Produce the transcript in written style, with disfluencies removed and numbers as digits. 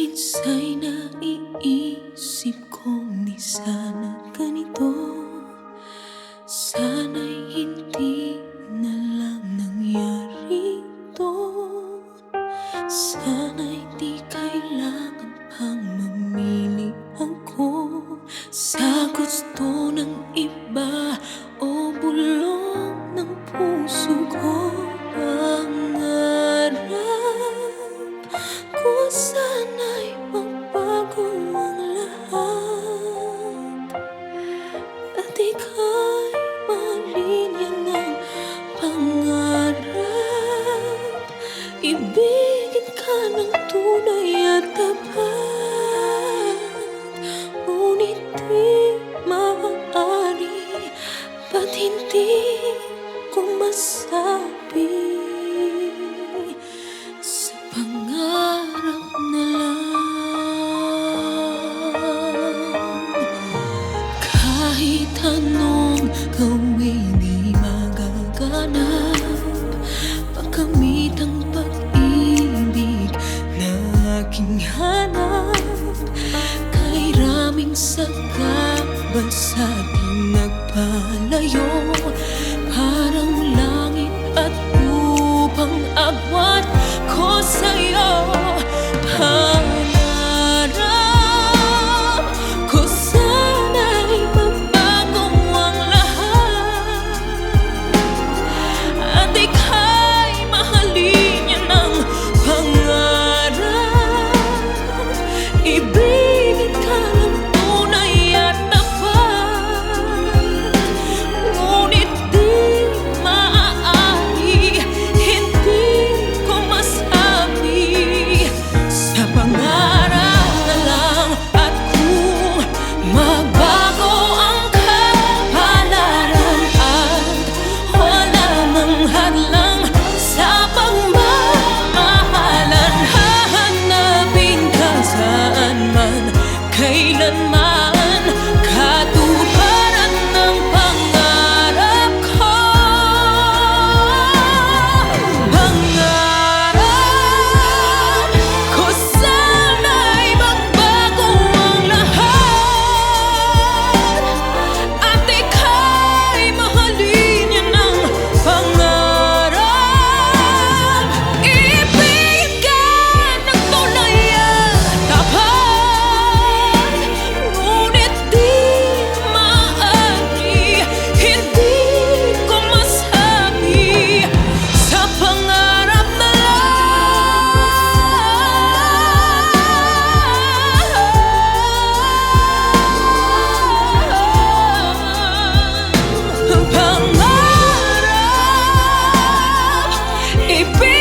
Minsa'y naiisip kong di sana ganito. Sana'y hindi na lang nangyari to. Sana'y di kailangan pang mamili ako sa gusto ng iba o bulong ng puso ko. Pangarap ko sana'y magbago ang lahat at ika'y mahalin yan ang pangarap. Ibigin ka ng tunay at tapat, ngunit di maaari. Ba't hindi ko masabi? Sa pangarap na lang, kahit anong gawin di magaganap. Pagkamit ang pag-ibig na aking hanap, kay raming sagabal sa ating nagpalayo. Parang langit at lupang agwat ko sa'yo. Pangarap ko sana'y magbago ang lahat at ika'y mahalin yan ang pangarap. Ibigin ka ng tunay at tapat, ngunit di maaari. Hindi ko masabi. Sa pangarap na lang, at kung magbago ang kapalaran at wala mang hadlang sa pagmamahalan, hahanapin ka saan man, kailanman, katuparan ng pangarap ko. Pangarap ko sana'y magbago ang lahat at ika'y mahalin yan ang pangarap. Ibigin ka ng tunay at tapat, ngunit di maaari. Hindi ko masabi. Sa pangarap na lang, pangarap, ibigin